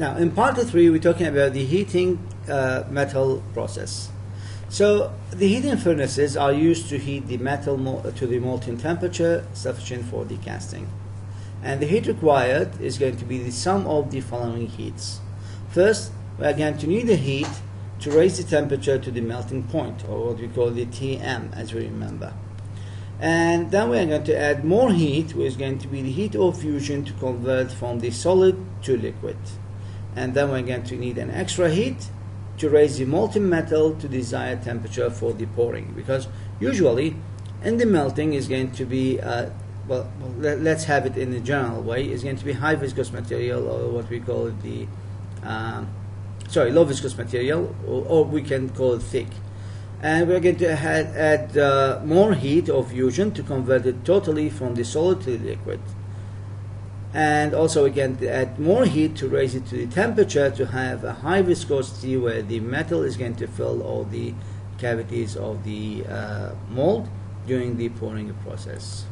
Now, in part 3, we're talking about the heating metal process. So, the heating furnaces are used to heat the metal to the molten temperature sufficient for the casting. And the heat required is going to be the sum of the following heats. First, we are going to need the heat to raise the temperature to the melting point, or what we call the TM, as we remember. And then we are going to add more heat, which is going to be the heat of fusion to convert from the solid to liquid. And then we're going to need an extra heat to raise the molten metal to desired temperature for the pouring, because usually in the melting is going to be let's have it in a general way, is going to be high viscous material, or what we call it the low viscous material, or we can call it thick. And we're going to add more heat of fusion to convert it totally from the solid to the liquid. And also we can add more heat to raise it to the temperature to have a high viscosity where the metal is going to fill all the cavities of the mold during the pouring process.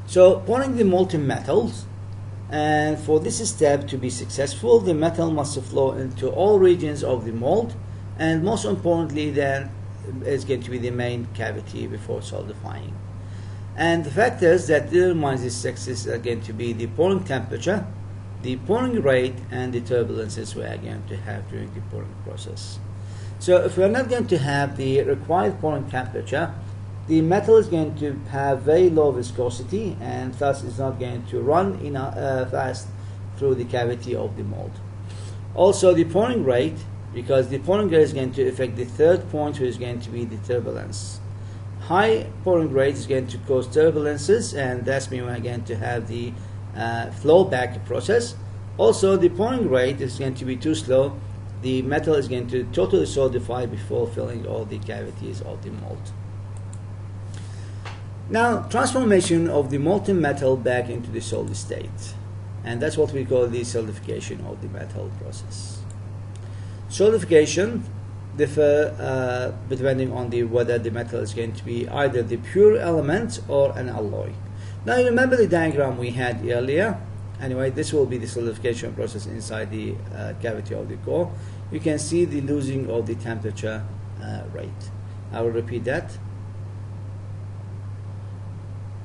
So pouring the molten metals, and for this step to be successful, the metal must flow into all regions of the mold, and most importantly then is going to be the main cavity before solidifying. And the factors that determine this success are going to be the pouring temperature, the pouring rate, and the turbulences we are going to have during the pouring process. So if we are not going to have the required pouring temperature, the metal is going to have very low viscosity, and thus is not going to run fast through the cavity of the mold. Also the pouring rate, because the pouring rate is going to affect the third point, which is going to be the turbulence. High pouring rate is going to cause turbulences, and that's mean we're going to have the flow back process. Also the pouring rate is going to be too slow. The metal is going to totally solidify before filling all the cavities of the mold. Now, transformation of the molten metal back into the solid state, and that's what we call the solidification of the metal process. Solidification differ depending on whether the metal is going to be either the pure element or an alloy. Now you remember the diagram we had earlier. Anyway, this will be the solidification process inside the cavity of the core. You can see the losing of the temperature rate. I will repeat that.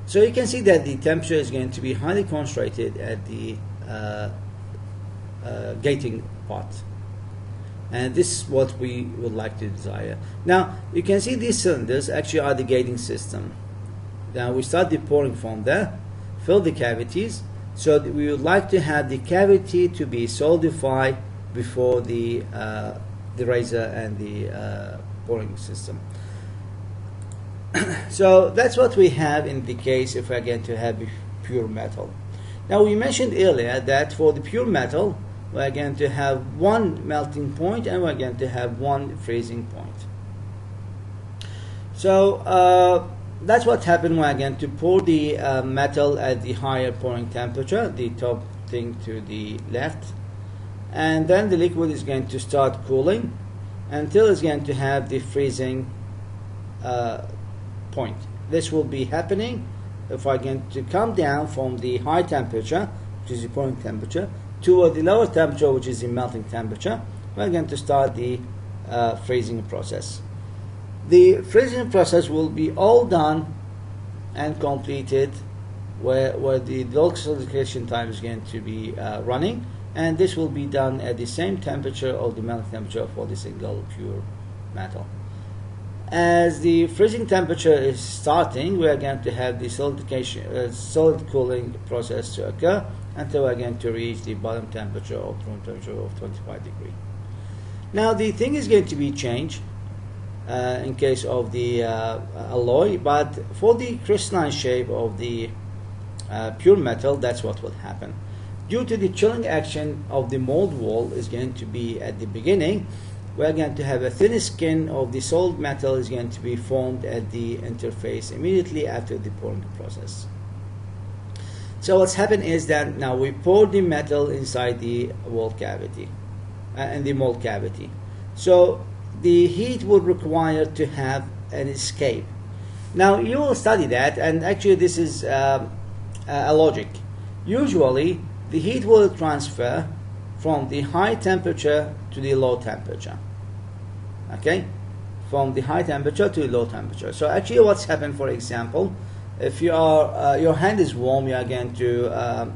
So you can see that the temperature is going to be highly concentrated at the gating part. And this is what we would like to desire. Now, you can see these cylinders actually are the gating system. Now, we start the pouring from there, fill the cavities. So we would like to have the cavity to be solidified before the riser and the pouring system. So that's what we have in the case if we're going to have pure metal. Now, we mentioned earlier that for the pure metal, we're going to have one melting point and we're going to have one freezing point. So that's what happened. We're going to pour the metal at the higher pouring temperature, the top thing to the left, and then the liquid is going to start cooling until it's going to have the freezing point. This will be happening if I'm going to come down from the high temperature, which is the pouring temperature, to the lower temperature, which is the melting temperature. We're going to start the freezing process. The freezing process will be all done and completed where the local solidification time is going to be running, and this will be done at the same temperature of the melting temperature for the single pure metal. As the freezing temperature is starting, we are going to have the solidification, solid cooling process to occur until we are going to reach the bottom temperature of room temperature of 25 degrees. Now the thing is going to be changed in case of the alloy, but for the crystalline shape of the pure metal, that's what will happen. Due to the chilling action of the mold wall is going to be at the beginning, we're going to have a thin skin of the solid metal is going to be formed at the interface immediately after the pouring process. So what's happened is that now we pour the metal inside the wall cavity, in the mold cavity. So the heat would require to have an escape. Now you will study that, and actually this is a logic. Usually the heat will transfer from the high temperature to the low temperature. Okay, from the high temperature to the low temperature. So actually what's happened, for example, if you are your hand is warm, you are going to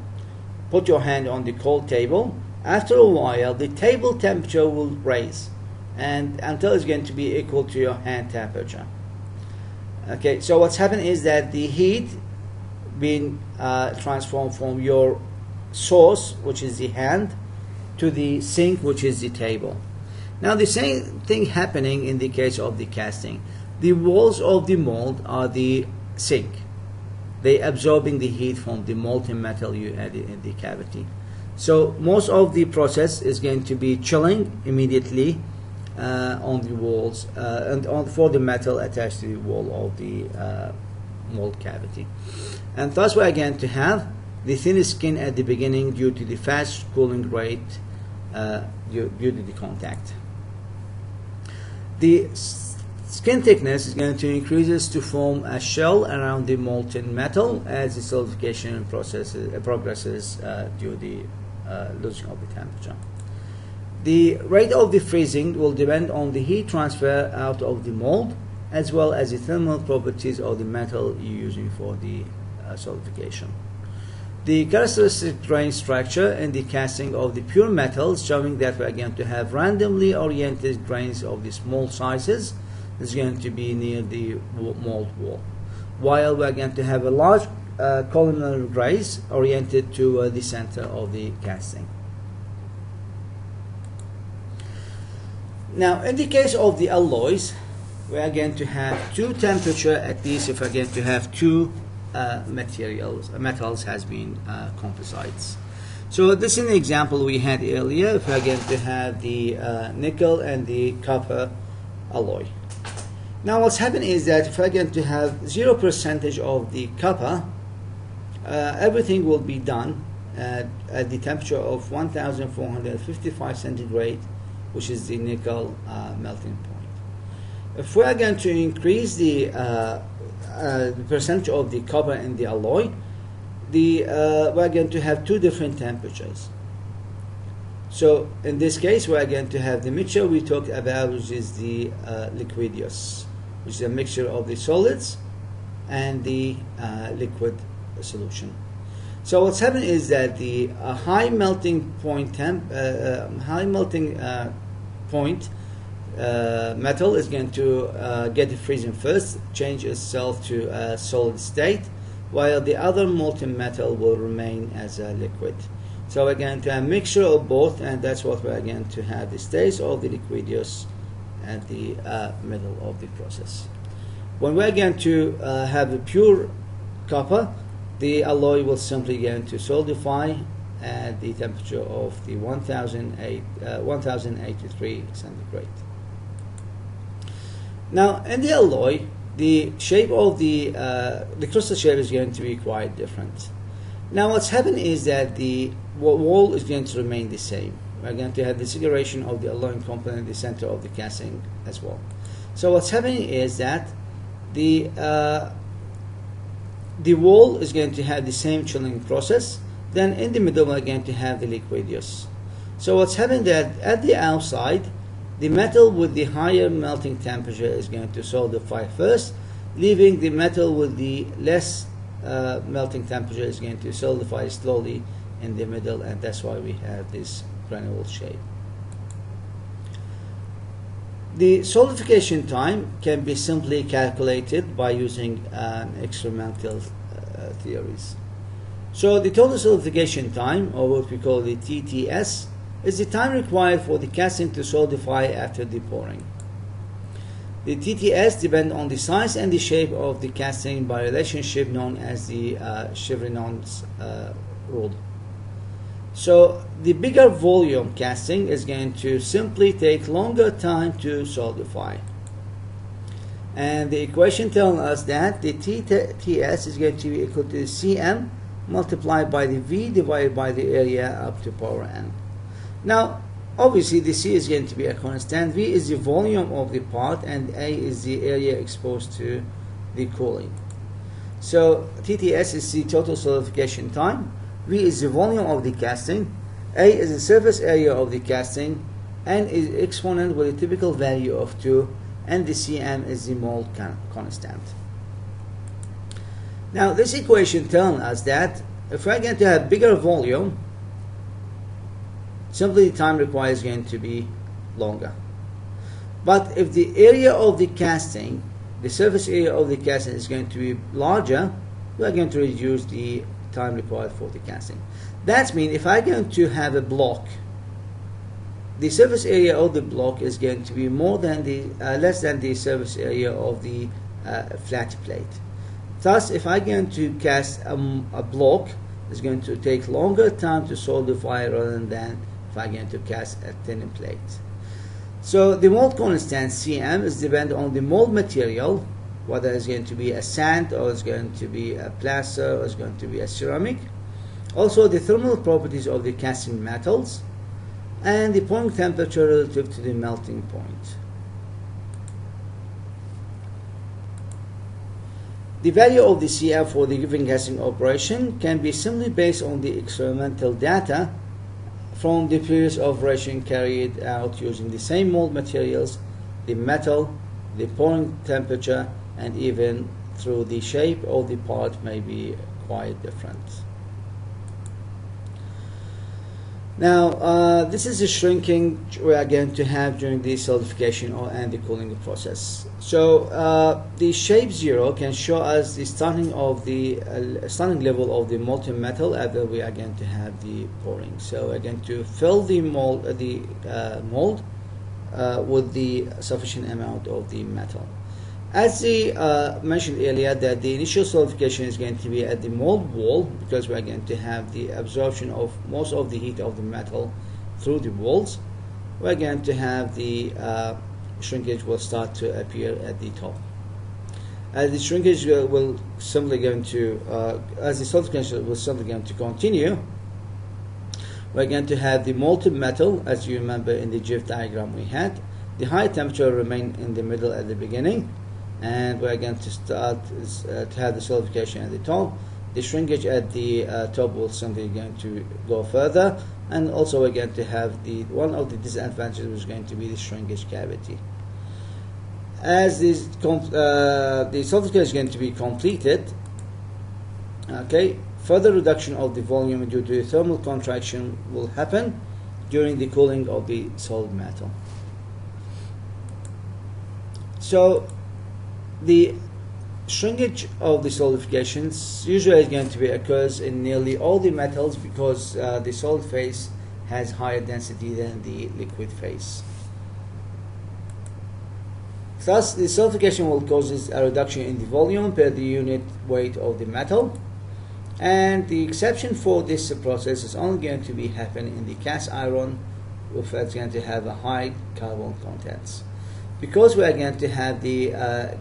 put your hand on the cold table. After a while the table temperature will raise and until it's going to be equal to your hand temperature. Okay, so what's happened is that the heat being transformed from your source, which is the hand, to the sink, which is the table. Now the same thing happening in the case of the casting. The walls of the mold are the sink. They absorbing the heat from the molten metal you added in the cavity. So most of the process is going to be chilling immediately on the walls and for the metal attached to the wall of the mold cavity. And thus we are going to have the thin skin at the beginning due to the fast cooling rate due to the contact. The skin thickness is going to increase to form a shell around the molten metal as the solidification process progresses due to the losing of the temperature. The rate of the freezing will depend on the heat transfer out of the mold as well as the thermal properties of the metal you're using for the solidification. The characteristic grain structure in the casting of the pure metals, showing that we are going to have randomly oriented grains of the small sizes, is going to be near the mold wall, while we are going to have a large columnar grains oriented to the center of the casting. Now, in the case of the alloys, we are going to have two temperature at least if we are going to have two metals has been composites. So this is an example we had earlier. If we are going to have the nickel and the copper alloy. Now what's happened is that if we are going to have 0% of the copper, everything will be done at the temperature of 1455 centigrade, which is the nickel melting point. If we are going to increase the percentage of the copper in the alloy, we are going to have two different temperatures. So in this case, we are going to have the mixture we talked about, which is the liquidius, which is a mixture of the solids and the liquid solution. So what's happening is that the high melting point metal is going to get the freezing first, change itself to a solid state, while the other molten metal will remain as a liquid. So we're going to have a mixture of both, and that's what we're going to have, the stage of the liquidius at the middle of the process. When we're going to have the pure copper, the alloy will simply going to solidify at the temperature of the 1083 centigrade. Now in the alloy, the shape of the crystal shape is going to be quite different. Now what's happened is that the wall is going to remain the same. We're going to have the segregation of the alloying component in the center of the casting as well. So what's happening is that the wall is going to have the same chilling process. Then in the middle we're going to have the liquidius. So what's happening that at the outside, the metal with the higher melting temperature is going to solidify first, leaving the metal with the less melting temperature is going to solidify slowly in the middle, and that's why we have this granule shape. The solidification time can be simply calculated by using experimental theories. So the total solidification time, or what we call the TTS, is the time required for the casting to solidify after the pouring. The TTS depends on the size and the shape of the casting by a relationship known as the Chevron's rule. So the bigger volume casting is going to simply take longer time to solidify. And the equation tells us that the TTS is going to be equal to Cm multiplied by the V divided by the area up to power n. Now obviously the C is going to be a constant, V is the volume of the part, and A is the area exposed to the cooling. So TTS is the total solidification time, V is the volume of the casting, A is the surface area of the casting, N is exponent with a typical value of 2, and the Cm is the mold constant. Now this equation tells us that if we're going to have bigger volume, simply the time required is going to be longer. But if the area of the casting, the surface area of the casting is going to be larger, we are going to reduce the time required for the casting. That means if I'm going to have a block, the surface area of the block is going to be more than the less than the surface area of the flat plate. Thus, if I'm going to cast a block, it's going to take longer time to solidify rather than if I'm going to cast a thin plate. So the mold constant Cm is dependent on the mold material, whether it's going to be a sand or it's going to be a plaster or it's going to be a ceramic. Also the thermal properties of the casting metals and the pouring temperature relative to the melting point. The value of the Cm for the given casting operation can be simply based on the experimental data from the previous operation carried out using the same mold materials, the metal, the pouring temperature, and even through the shape of the part may be quite different. Now, this is the shrinking we are going to have during the solidification and the cooling process. So, the shape 0 can show us the starting of the starting level of the molten metal after we are going to have the pouring. So, we're going to fill the mold, with the sufficient amount of the metal. As we mentioned earlier, that the initial solidification is going to be at the mold wall because we are going to have the absorption of most of the heat of the metal through the walls. We are going to have the shrinkage will start to appear at the top. As the shrinkage will simply going to, as the solidification will simply going to continue, we're going to have the molten metal, as you remember in the GIF diagram we had. The high temperature will remain in the middle at the beginning, and we're going to start to have the solidification at the top. The shrinkage at the top will simply going to go further, and also we're going to have the one of the disadvantages is going to be the shrinkage cavity. As this the solidification is going to be completed, okay, further reduction of the volume due to thermal contraction will happen during the cooling of the solid metal. So the shrinkage of the solidifications usually is going to be occurs in nearly all the metals because the solid phase has higher density than the liquid phase. Thus, the solidification will cause a reduction in the volume per the unit weight of the metal, and the exception for this process is only going to be happen in the cast iron if it's going to have a high carbon contents. Because we are going to have the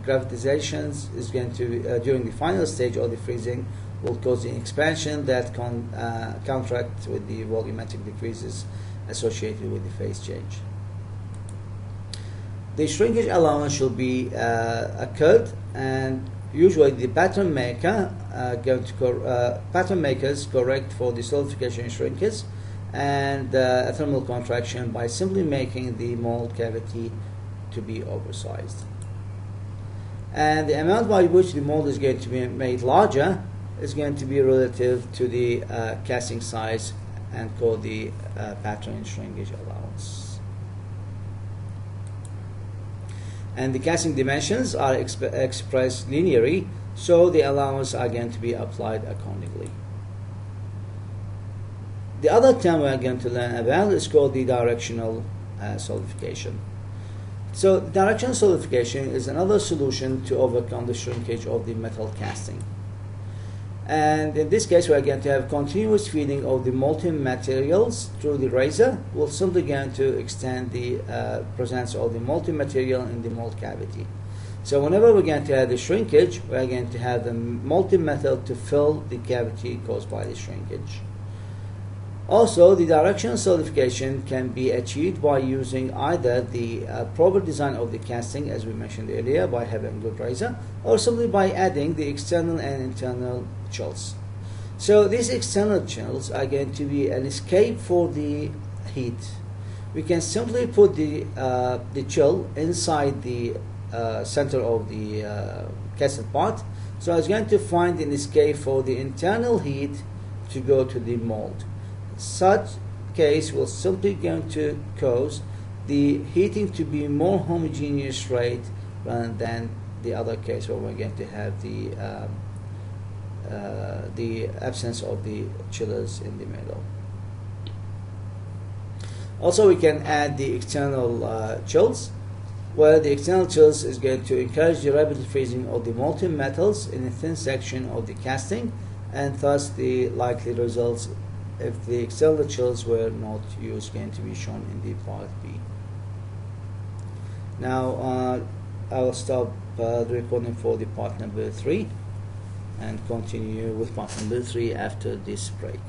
gravitizations is going to during the final stage of the freezing will cause the expansion that counteract with the volumetric decreases associated with the phase change. The shrinkage allowance should be occurred, and usually the pattern maker pattern makers correct for the solidification shrinkage and thermal contraction by simply making the mold cavity to be oversized. And the amount by which the mold is going to be made larger is going to be relative to the casting size and called the pattern shrinkage allowance. And the casting dimensions are expressed linearly, so the allowance are going to be applied accordingly. The other term we are going to learn about is called the directional solidification. So directional solidification is another solution to overcome the shrinkage of the metal casting. And in this case, we are going to have continuous feeding of the molten materials through the razor. We're simply going to extend the presence of the molten material in the mold cavity. So whenever we're going to have the shrinkage, we are going to have the molten metal to fill the cavity caused by the shrinkage. Also, the directional solidification can be achieved by using either the proper design of the casting, as we mentioned earlier, by having a good razor, or simply by adding the external and internal chills. So these external chills are going to be an escape for the heat. We can simply put the chill inside the center of the cassette pot. So it's going to find an escape for the internal heat to go to the mold. Such case will simply going to cause the heating to be more homogeneous rate rather than the other case where we're going to have the absence of the chillers in the middle. Also, we can add the external chills, where the external chills is going to encourage the rapid freezing of the molten metals in a thin section of the casting, and thus the likely results if the external chills were not used going to be shown in the part B. Now I will stop the recording for the part number 3 and continue with part number 3 after this break.